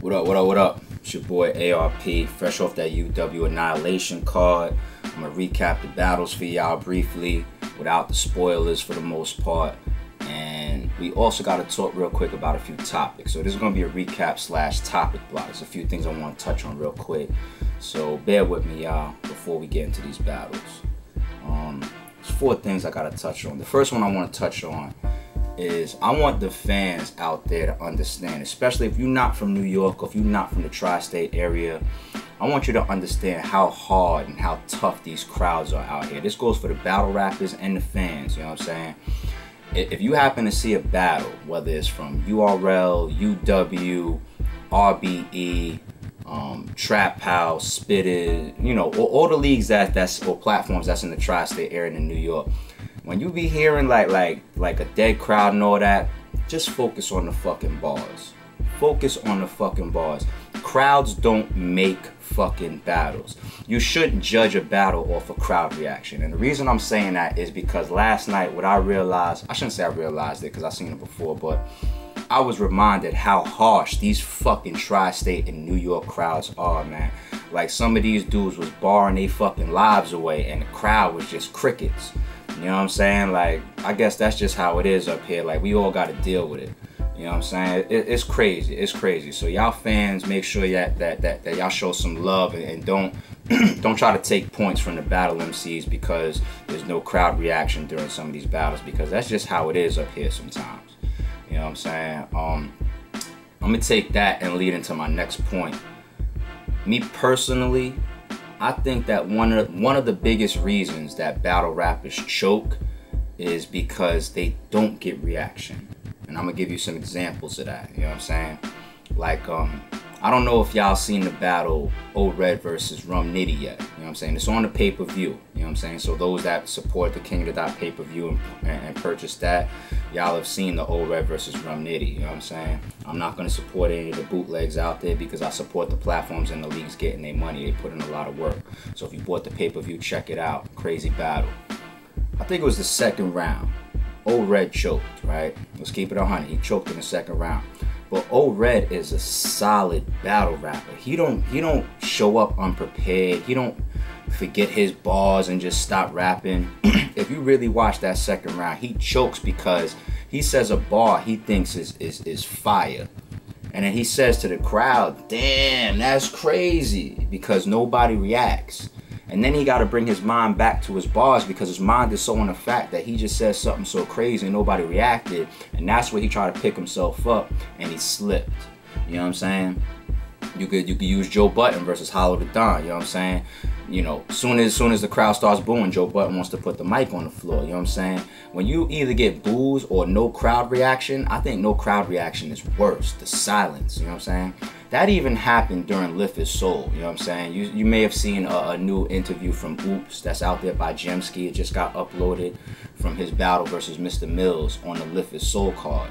What up, what up, what up? It's your boy A.R.P, fresh off that UW Annihilation card. I'm going to recap the battles for y'all briefly, without the spoilers for the most part. And we also got to talk real quick about a few topics. So this is going to be a recap slash topic block. There's a few things I want to touch on real quick. So bear with me, y'all, before we get into these battles. There's 4 things I got to touch on. The first one I want to touch on is I want the fans out there to understand, especially if you're not from New York or if you're not from the tri-state area, I want you to understand how hard and how tough these crowds are out here. This goes for the battle rappers and the fans, you know what I'm saying? If you happen to see a battle, whether it's from URL, UW, r.b.e, Trap House, Spitted, you know, all the leagues or platforms that's in the tri-state area in New York, when you be hearing like a dead crowd and all that, just focus on the fucking bars. Focus on the fucking bars. Crowds don't make fucking battles. You shouldn't judge a battle off a crowd reaction. And the reason I'm saying that is because last night what I realized, I shouldn't say I realized it because I've seen it before, but I was reminded how harsh these fucking tri-state and New York crowds are, man. Like, some of these dudes was barring their fucking lives away and the crowd was just crickets. You know what I'm saying? Like, I guess that's just how it is up here. Like, we all got to deal with it. You know what I'm saying? It's crazy. It's crazy. So y'all fans, make sure that y'all show some love and don't don't try to take points from the battle MCs because there's no crowd reaction during some of these battles, because that's just how it is up here sometimes. You know what I'm saying? I'm gonna take that and lead into my next point. Me personally, I think that one of the biggest reasons that battle rappers choke is because they don't get reaction. And I'm gonna give you some examples of that. You know what I'm saying? Like, I don't know if y'all seen the battle O.R.b.e versus r.b.e yet. You know what I'm saying? It's on the pay-per-view. You know what I'm saying? So those that support the King of the Dot pay-per-view and purchase that, y'all have seen the O.R.b.e versus r.b.e. You know what I'm saying? I'm not gonna support any of the bootlegs out there because I support the platforms and the leagues getting their money. They put in a lot of work. So if you bought the pay-per-view, check it out. Crazy battle. I think it was the second round. O.R.b.e choked, right? Let's keep it 100. He choked in the second round. But O.R.b.e is a solid battle rapper. He don't show up unprepared. He don't forget his bars and just stop rapping. If you really watch that second round, he chokes because he says a bar he thinks is fire. And then he says to the crowd, damn, that's crazy, because nobody reacts. And then he got to bring his mind back to his bars because his mind is so on the fact that he just said something so crazy and nobody reacted. And that's where he tried to pick himself up and he slipped. You know what I'm saying? You could use Joe Budden versus Hollow the Don. You know what I'm saying? You know, soon as the crowd starts booing, Joe Budden wants to put the mic on the floor. You know what I'm saying? When you either get boos or no crowd reaction, I think no crowd reaction is worse. The silence. You know what I'm saying? That even happened during Lift His Soul. You know what I'm saying? You may have seen a new interview from Oops that's out there by Jemski. It just got uploaded from his battle versus Mr. Mills on the Lift His Soul card.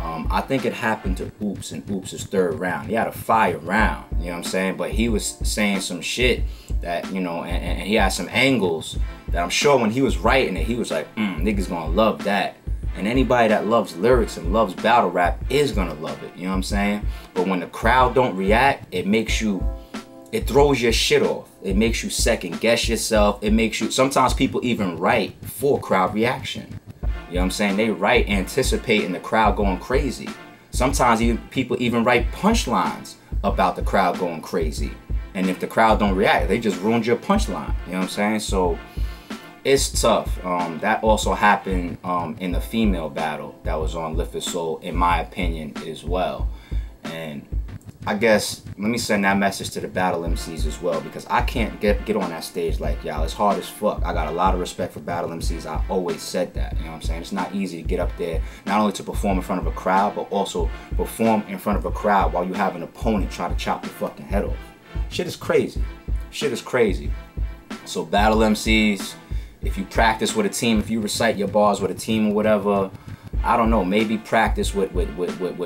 I think it happened to Oops in Oops' third round. He had a fire round, you know what I'm saying? But he was saying some shit that, you know, and he had some angles that I'm sure when he was writing it, he was like, niggas gonna love that. And anybody that loves lyrics and loves battle rap is gonna love it, you know what I'm saying? But when the crowd don't react, it throws your shit off. It makes you second guess yourself. It makes you, sometimes people even write for crowd reaction. You know what I'm saying? They write anticipating the crowd going crazy. Sometimes people even write punchlines about the crowd going crazy. And if the crowd don't react, they just ruined your punchline. You know what I'm saying? So it's tough. That also happened in the female battle that was on Lift His Soul, in my opinion, as well. And I guess let me send that message to the battle MCs as well, because I can't get on that stage like y'all. It's hard as fuck. I got a lot of respect for battle MCs. I always said that. You know what I'm saying? It's not easy to get up there, not only to perform in front of a crowd, but also perform in front of a crowd while you have an opponent try to chop your fucking head off. Shit is crazy. Shit is crazy. So battle MCs, if you practice with a team, if you recite your bars with a team or whatever, I don't know, maybe practice with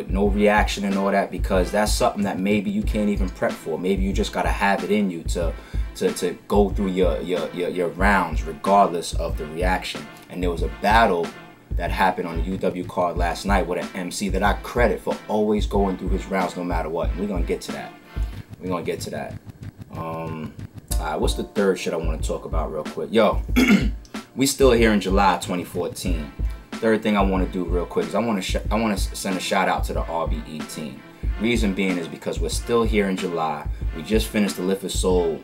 no reaction and all that, because that's something that maybe you can't even prep for. Maybe you just gotta have it in you to go through your rounds regardless of the reaction. And there was a battle that happened on the UW card last night with an MC that I credit for always going through his rounds no matter what. And we're gonna get to that. We're gonna get to that. Alright, what's the third shit I want to talk about real quick? Yo, we still here in July 2014. Third thing I want to do real quick is I want to send a shout out to the r.b.e team. Reason being is because we're still here in July. We just finished the Lift for Soul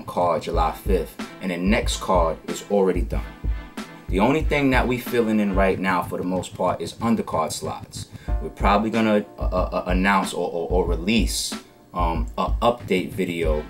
card July 5th, and the next card is already done. The only thing that we filling in right now for the most part is undercard slots. We're probably gonna announce or release an update video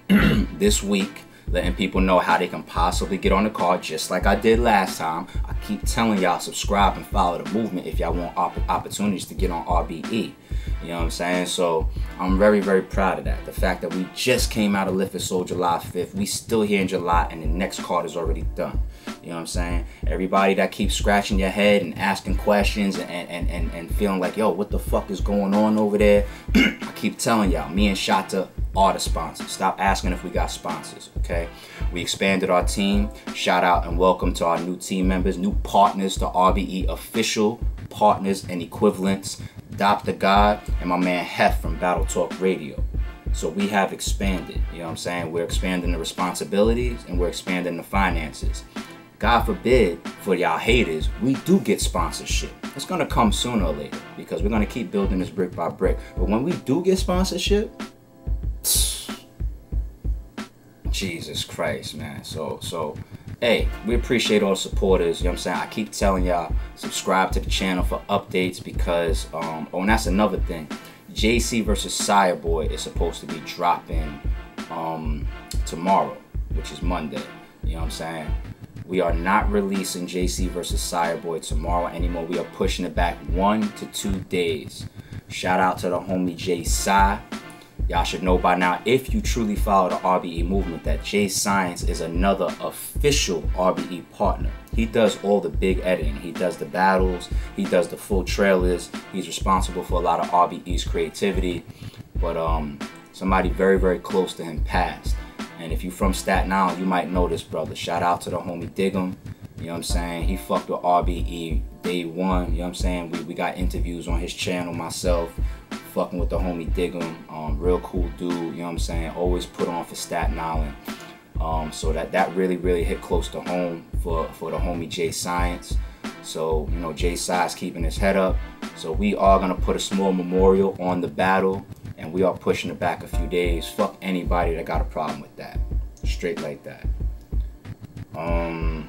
this week, letting people know how they can possibly get on the card, just like I did last time. I keep telling y'all, subscribe and follow the movement if y'all want opportunities to get on r.b.e. You know what I'm saying? So I'm very, very proud of that. The fact that we just came out of Lift for Soul July 5th, we still here in July, and the next card is already done. You know what I'm saying? Everybody that keeps scratching your head and asking questions and feeling like, yo, what the fuck is going on over there? I keep telling y'all, me and Shata are the sponsors. Stop asking if we got sponsors, okay? We expanded our team. Shout out and welcome to our new team members, new partners to r.b.e official partners and equivalents, Dr. God and my man Hef from Battle Talk Radio. So we have expanded, you know what I'm saying? We're expanding the responsibilities and we're expanding the finances. God forbid, for y'all haters, we do get sponsorship. It's gonna come sooner or later because we're gonna keep building this brick by brick. But when we do get sponsorship, Jesus Christ, man. So, hey, we appreciate all the supporters, you know what I'm saying? I keep telling y'all, subscribe to the channel for updates because, oh, and that's another thing. JC versus Fireboy is supposed to be dropping tomorrow, which is Monday, you know what I'm saying? We are not releasing JC versus Fireboy tomorrow anymore. We are pushing it back 1 to 2 days. Shout out to the homie J Sci. Y'all should know by now, if you truly follow the r.b.e movement, that J Science is another official r.b.e partner. He does all the big editing. He does the battles. He does the full trailers. He's responsible for a lot of r.b.e's creativity. But somebody very, very close to him passed. And if you from Staten Island, you might know this brother. Shout out to the homie Diggum. You know what I'm saying? He fucked with r.b.e day one. You know what I'm saying? We got interviews on his channel, myself. Fucking with the homie Diggum, real cool dude, you know what I'm saying, always put on for Staten Island, so that really hit close to home for the homie J Science. So, you know, J Science keeping his head up, so we are gonna put a small memorial on the battle, and we are pushing it back a few days. Fuck anybody that got a problem with that, straight like that. Alright.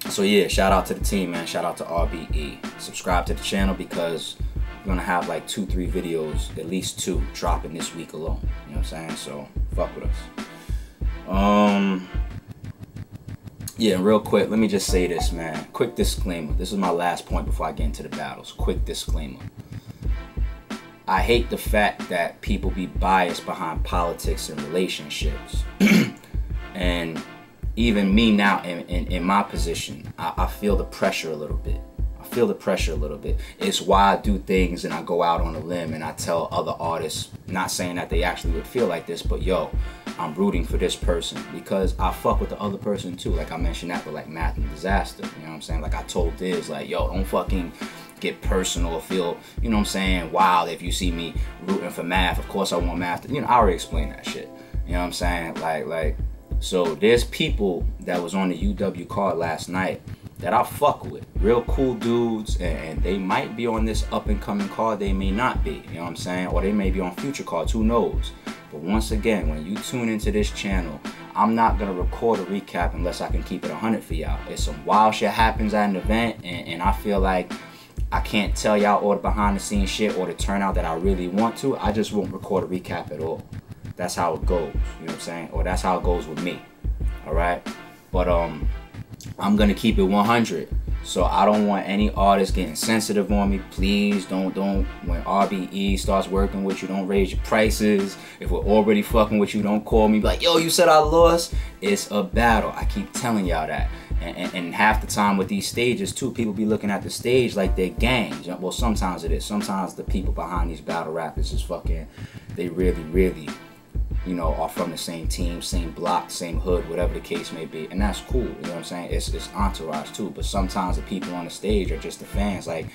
So yeah, shout out to the team, man. Shout out to r.b.e. Subscribe to the channel because we're gonna have like 2-3 videos, at least 2, dropping this week alone. You know what I'm saying? So fuck with us. Yeah, real quick, let me just say this, man. Quick disclaimer. This is my last point before I get into the battles. Quick disclaimer. I hate the fact that people be biased behind politics and relationships. And even me now in my position, I feel the pressure a little bit. It's why I do things and I go out on a limb and I tell other artists, not saying that they actually would feel like this, but yo, I'm rooting for this person because I fuck with the other person too. Like I mentioned that with like Math and Disaster, you know what I'm saying? Like I told Diz, like, yo, don't fucking get personal or feel, you know what I'm saying, wild if you see me rooting for Math. Of course I want Math to, you know, I already explained that shit. You know what I'm saying? Like, so there's people that was on the UW card last night that I fuck with. Real cool dudes, and they might be on this up and coming card, they may not be, you know what I'm saying? Or they may be on future cards, who knows? But once again, when you tune into this channel, I'm not gonna record a recap unless I can keep it 100 for y'all. If some wild shit happens at an event and I feel like I can't tell y'all all the behind the scenes shit or the turnout that I really want to, I just won't record a recap at all. That's how it goes, you know what I'm saying? Or that's how it goes with me, all right? But I'm gonna keep it 100. So I don't want any artists getting sensitive on me. Please don't, when r.b.e starts working with you, don't raise your prices. If we're already fucking with you, don't call me be like, yo, you said I lost. It's a battle. I keep telling y'all that. And half the time with these stages too, people be looking at the stage like they're gangs. Well, sometimes it is. Sometimes the people behind these battle rappers is fucking, they really you know, are from the same team, same block, same hood, whatever the case may be. And that's cool, you know what I'm saying? It's entourage too. But sometimes the people on the stage are just the fans. Like,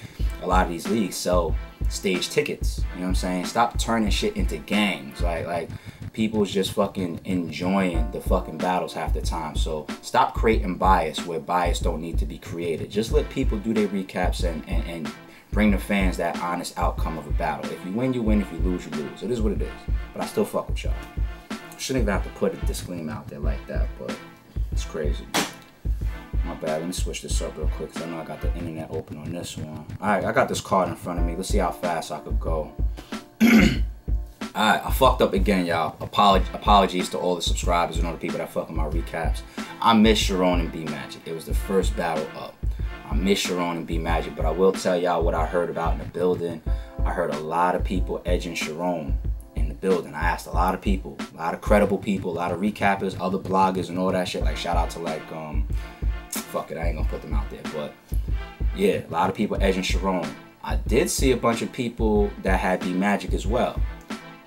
a lot of these leagues sell stage tickets, you know what I'm saying? Stop turning shit into gangs. Like people's just fucking enjoying the fucking battles half the time. So stop creating bias where bias don't need to be created. Just let people do their recaps and bring the fans that honest outcome of a battle. If you win, you win. If you lose, you lose. It is what it is. But I still fuck with y'all. Shouldn't even have to put a disclaimer out there like that, but it's crazy. My bad. Let me switch this up real quick, because I know I got the internet open on this one. Alright, I got this card in front of me. Let's see how fast I could go. Alright, I fucked up again, y'all. Apologies to all the subscribers and all the people that fuck with my recaps. I missed Sharon and B Magic. It was the first battle up. I miss Sharon and B Magic, but I will tell y'all what I heard about in the building. I heard a lot of people edging Sharon in the building. I asked a lot of people, a lot of credible people, a lot of recappers, other bloggers and all that shit. Like, shout out to like, fuck it, I ain't gonna put them out there. But yeah, a lot of people edging Sharon. I did see a bunch of people that had B Magic as well.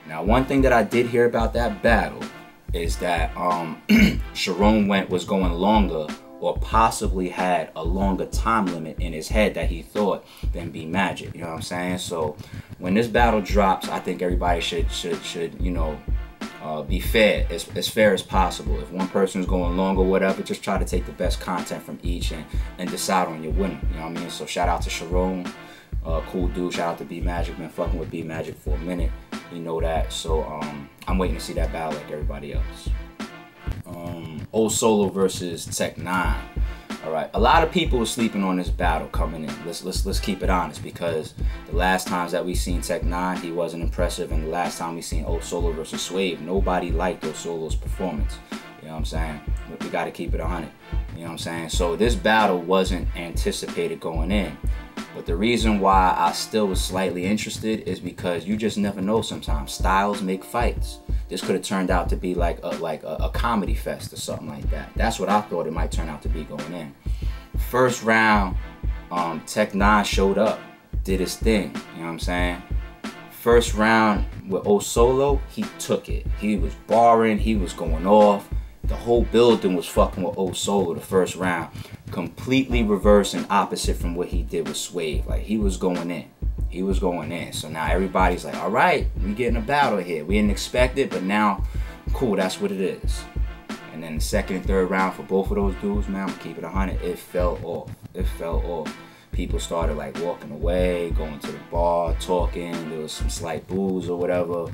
Now, one thing that I did hear about that battle is that Sharon was going longer, or possibly had a longer time limit in his head that he thought than B Magic. You know what I'm saying? So when this battle drops, I think everybody should you know, be fair, as fair as possible. If one person is going long or whatever, just try to take the best content from each and decide on your winner. You know what I mean? So shout out to Sharon, cool dude. Shout out to B Magic. Been fucking with B Magic for a minute. You know that. So I'm waiting to see that battle like everybody else. Old Solo versus Tech 9. All right, a lot of people are sleeping on this battle coming in. Let's keep it honest, because the last times that we seen Tech 9, he wasn't impressive, and the last time we seen Old Solo versus Swave, nobody liked Old Solo's performance. You know what I'm saying? We got to keep it 100. You know what I'm saying? So this battle wasn't anticipated going in. But the reason why I still was slightly interested is because you just never know sometimes. Styles make fights. This could have turned out to be like a comedy fest or something like that. That's what I thought it might turn out to be going in. First round, Tech 9 showed up, did his thing. You know what I'm saying? First round with Old Solo, he took it. He was barring, he was going off. The whole building was fucking with Old Solo the first round. Completely reverse and opposite from what he did with Swave. Like, he was going in. He was going in. So now everybody's like, all right, we getting a battle here. We didn't expect it, but now, cool, that's what it is. And then the second and third round for both of those dudes, man, I'm gonna keep it 100. It fell off. It fell off. People started like walking away, going to the bar, talking. There was some slight booze or whatever.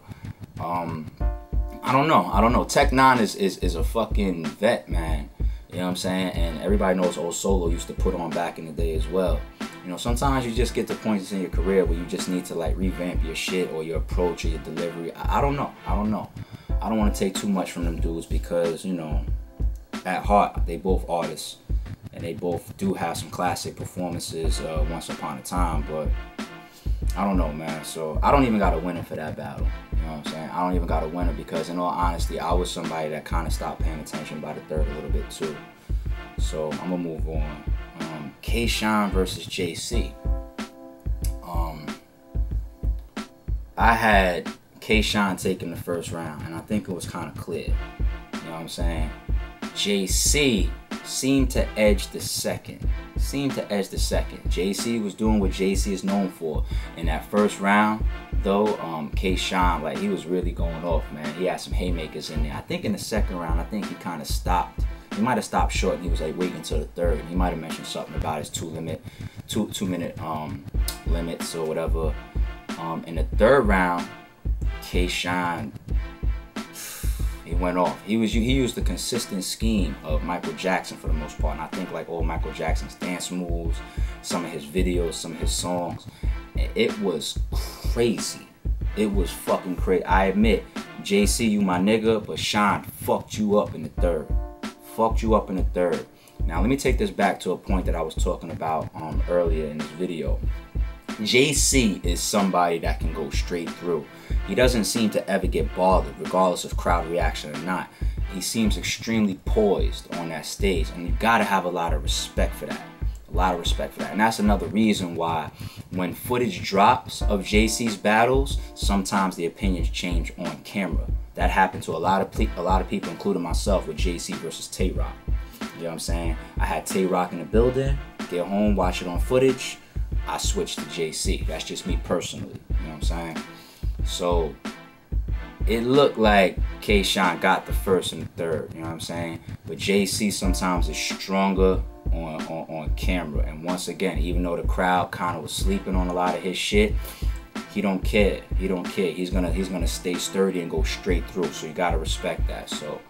I don't know. Tech 9 is a fucking vet, man. You know what I'm saying? And everybody knows Old Solo used to put on back in the day as well. You know, sometimes you just get to points in your career where you just need to like revamp your shit or your approach or your delivery. I don't know. I don't want to take too much from them dudes because, you know, at heart, they both artists. And they both do have some classic performances once upon a time. But I don't know, man. So I don't even got a winner for that battle. You know what I'm saying? I don't even got a winner because, in all honesty, I was somebody that kind of stopped paying attention by the third a little bit too. So I'm gonna move on. K-Shine versus JC. I had K-Shine taking the first round, and I think it was kind of clear. You know what I'm saying? JC seemed to edge the second. JC was doing what JC is known for. In that first round, though, K-Shine, like, he was really going off, man. He had some haymakers in there. I think in the second round, I think he kind of stopped. He might have stopped short and he was like waiting until the third. He might have mentioned something about his two minute limits or whatever. In the third round, K-Shine, he went off. He used the consistent scheme of Michael Jackson for the most part. And I think like all Michael Jackson's dance moves, some of his videos, some of his songs. It was crazy. It was fucking crazy. I admit, JC, you my nigga, but Shine fucked you up in the third. Now let me take this back to a point that I was talking about earlier in this video. JC is somebody that can go straight through. He doesn't seem to ever get bothered, regardless of crowd reaction or not. He seems extremely poised on that stage, and you gotta have a lot of respect for that. And that's another reason why when footage drops of JC's battles, sometimes the opinions change on camera. That happened to a lot of people, including myself, with JC versus Tay Rock. You know what I'm saying? I had Tay Rock in the building, get home, watch it on footage, I switched to JC. That's just me personally. You know what I'm saying? So it looked like K-Shine got the first and the third, you know what I'm saying? But JC sometimes is stronger on camera. And once again, even though the crowd kind of was sleeping on a lot of his shit, he don't care. He don't care. He's gonna stay sturdy and go straight through. So you gotta respect that. So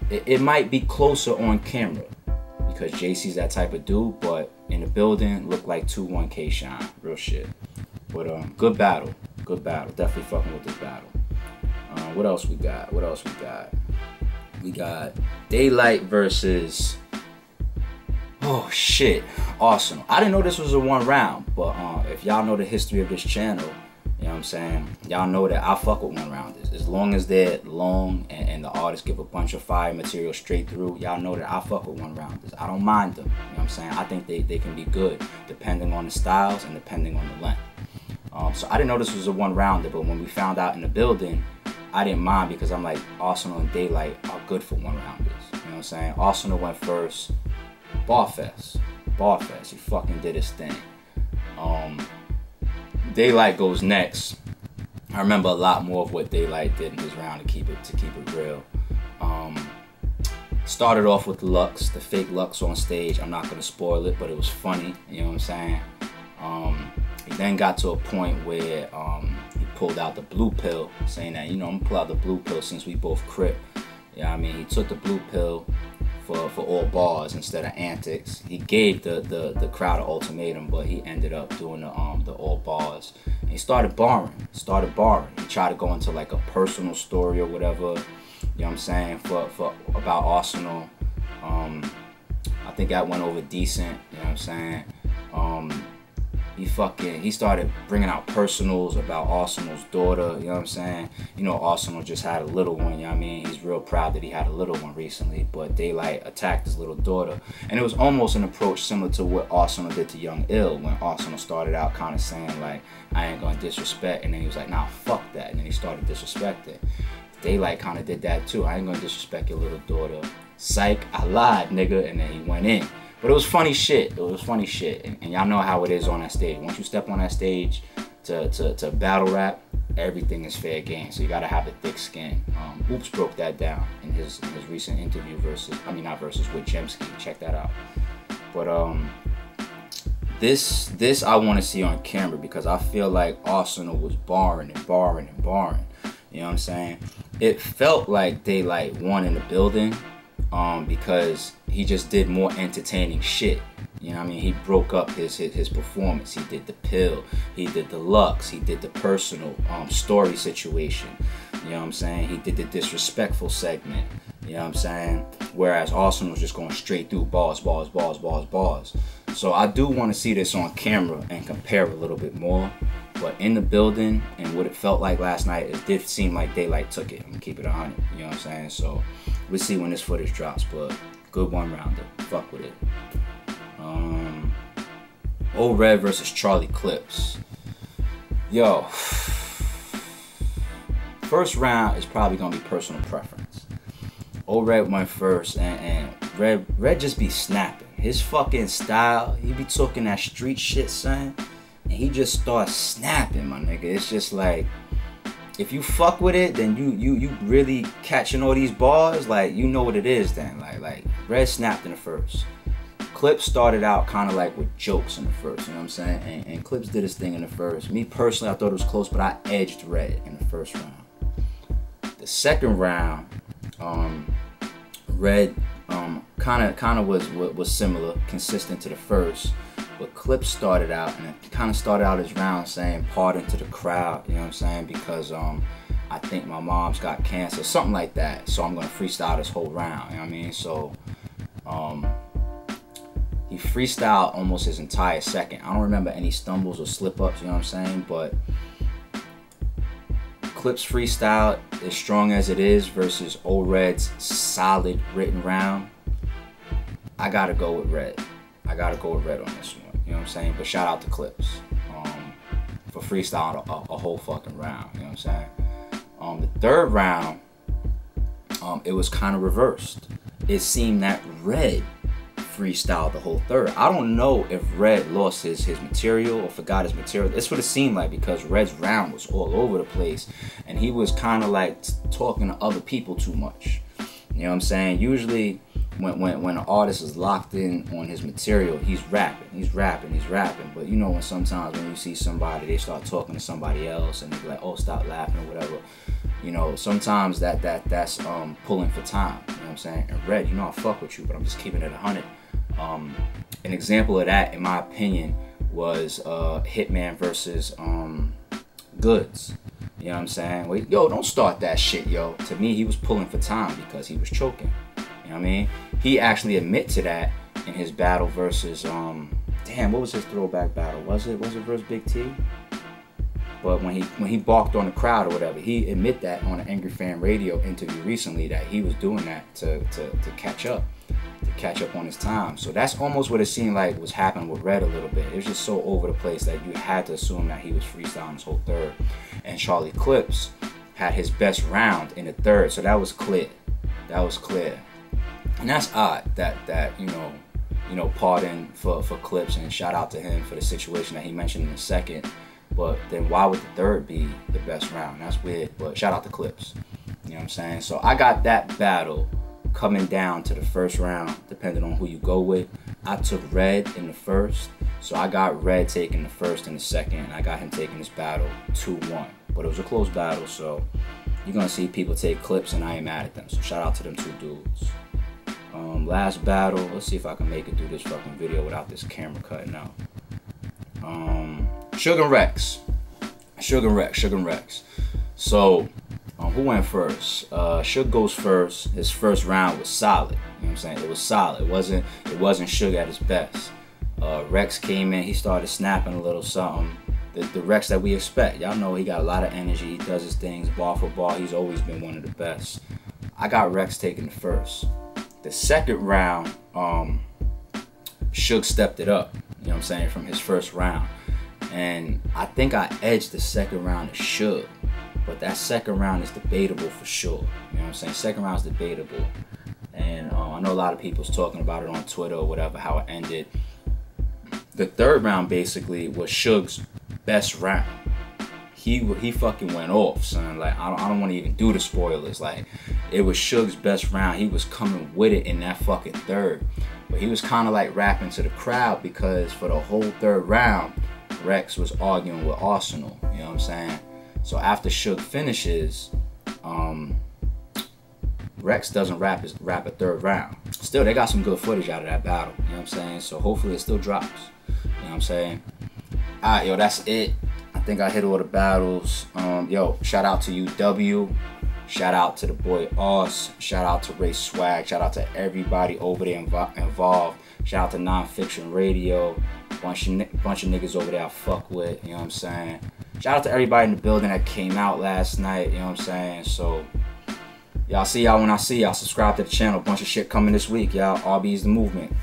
it might be closer on camera because JC's that type of dude, but in the building looked like 2-1 K-Shine. Real shit. But good battle. Good battle. Definitely fucking with this battle. What else we got? We got Daylight versus, oh shit, Arsenal. I didn't know this was a 1 round, but if y'all know the history of this channel, you know what I'm saying, y'all know that I fuck with 1 rounders. As long as they're long and the artists give a bunch of fire material straight through, y'all know that I fuck with 1 rounders. I don't mind them, you know what I'm saying? I think they can be good depending on the styles and depending on the length. So I didn't know this was a 1 rounder, but when we found out in the building, I didn't mind because I'm like, Arsenal and Daylight are good for 1 rounders. You know what I'm saying? Arsenal went first. Barfest. He fucking did his thing. Daylight goes next. I remember a lot more of what Daylight did in his round to keep it real. Started off with Lux, the fake Lux on stage. I'm not gonna spoil it, but it was funny. You know what I'm saying? He then got to a point where he pulled out the blue pill, saying that, you know, I'm gonna pull out the blue pill since we both crip. You know what I mean? He took the blue pill for all bars instead of antics. He gave the crowd an ultimatum, but he ended up doing the all bars. And he started barring. He tried to go into like a personal story or whatever. You know what I'm saying? For about Arsenal. I think that went over decent. You know what I'm saying? He started bringing out personals about Arsenal's daughter, you know what I'm saying? You know, Arsenal just had a little one, you know what I mean? He's real proud that he had a little one recently, but Daylight attacked his little daughter. And it was almost an approach similar to what Arsenal did to Young Ill, when Arsenal started out kind of saying, like, I ain't gonna disrespect, and then he was like, nah, fuck that, and then he started disrespecting. Daylight kind of did that too. I ain't gonna disrespect your little daughter. Psych, I lied, nigga, and then he went in. But it was funny shit. And y'all know how it is on that stage. Once you step on that stage to battle rap, everything is fair game. So you gotta have a thick skin. Oops broke that down in his recent interview with Jemski. Check that out. But this I want to see on camera because I feel like Arsenal was barring. You know what I'm saying? It felt like Daylight won in the building. Because he just did more entertaining shit. You know what I mean? He broke up his performance. He did the pill. He did the Lux. He did the personal story situation. You know what I'm saying? He did the disrespectful segment. You know what I'm saying? Whereas Arsenal was just going straight through bars. So I do want to see this on camera and compare a little bit more. But in the building and what it felt like last night, it did seem like Daylight took it. I'm gonna keep it 100. You know what I'm saying? So we'll see when this footage drops. But good 1 rounder. Fuck with it. O.R.b.e versus Charlie Clips. Yo. First round is probably gonna be personal preference. O.R.b.e went first, and Red just be snapping. His fucking style, he be talking that street shit, son. And he just starts snapping, my nigga. It's just like, if you fuck with it, then you really catching all these bars, like, you know what it is then. Like Red snapped in the first. Clips started out kind of like with jokes in the first, you know what I'm saying? And Clips did his thing in the first. Me personally, I thought it was close, but I edged Red in the first round. The second round, Red kind of was similar, consistent to the first. But Clips started out, and it kind of started out his round saying pardon to the crowd, you know what I'm saying? Because I think my mom's got cancer, something like that. So I'm gonna freestyle this whole round, you know what I mean? So he freestyled almost his entire second. I don't remember any stumbles or slip-ups, you know what I'm saying? But Clips freestyle, as strong as it is, versus O.R.b.e.'s solid written round, I gotta go with Red. I gotta go with Red on this one. You know what I'm saying? But shout out to Clips for freestyling a whole fucking round. You know what I'm saying? The third round, it was kind of reversed. It seemed that Red freestyled the whole third. I don't know if Red lost his material or forgot his material. That's what it seemed like, because Red's round was all over the place and he was kind of like talking to other people too much. You know what I'm saying? Usually when an artist is locked in on his material, he's rapping. But you know, when sometimes when you see somebody, they start talking to somebody else and they be like, oh, stop laughing or whatever. You know, sometimes that's pulling for time. You know what I'm saying? And Red, you know I fuck with you, but I'm just keeping it 100. An example of that, in my opinion, was Hitman versus Goods. You know what I'm saying? Wait, yo, don't start that shit, yo. To me, he was pulling for time because he was choking. You know what I mean? He actually admit to that in his battle versus damn, what was his throwback battle? Was it versus Big T? But when he balked on the crowd or whatever, he admit that on an Angry Fan Radio interview recently that he was doing that to catch up on his time. So that's almost what it seemed like was happening with Red a little bit. It was just so over the place that you had to assume that he was freestyling his whole third. And Charlie Clips had his best round in the third, so that was clear. And that's odd that you know, pardon for Clips, and shout out to him for the situation that he mentioned in the second. But then why would the third be the best round? That's weird, but shout out to Clips. You know what I'm saying? So I got that battle coming down to the first round, depending on who you go with. I took Red in the first, so I got Red taking the first and the second, and I got him taking this battle 2-1. But it was a close battle, so you're gonna see people take Clips, and I ain't mad at them. So shout out to them two dudes. Last battle, let's see if I can make it through this fucking video without this camera cutting out. Suge and Rex. So, who went first? Suge goes first. His first round was solid. You know what I'm saying? It was solid. It wasn't Suge at his best. Rex came in. He started snapping a little something. The Rex that we expect. Y'all know he got a lot of energy. He does his things bar for bar. He's always been one of the best. I got Rex taking the first. The second round, Suge stepped it up. You know what I'm saying? From his first round. And I think I edged the second round to Suge. But that second round is debatable for sure. You know what I'm saying? Second round is debatable. And I know a lot of people's talking about it on Twitter or whatever, how it ended. The third round basically was Suge's best round. He fucking went off, son. Like, I don't want to even do the spoilers. Like, it was Suge's best round. He was coming with it in that fucking third. But he was kind of like rapping to the crowd, because for the whole third round, Rex was arguing with Arsenal. You know what I'm saying? So after Suge finishes, Rex doesn't rap a third round. Still, they got some good footage out of that battle. You know what I'm saying? So hopefully it still drops. You know what I'm saying? Alright, yo, that's it. I think I hit all the battles. Yo, shout out to UW. Shout out to the boy Oz. Shout out to Ray Swag. Shout out to everybody over there involved. Shout out to Nonfiction Radio. Bunch of niggas over there I fuck with. You know what I'm saying? Shout out to everybody in the building that came out last night. You know what I'm saying? So, y'all see y'all when I see y'all. Subscribe to the channel. Bunch of shit coming this week, y'all. R.B.E is the movement.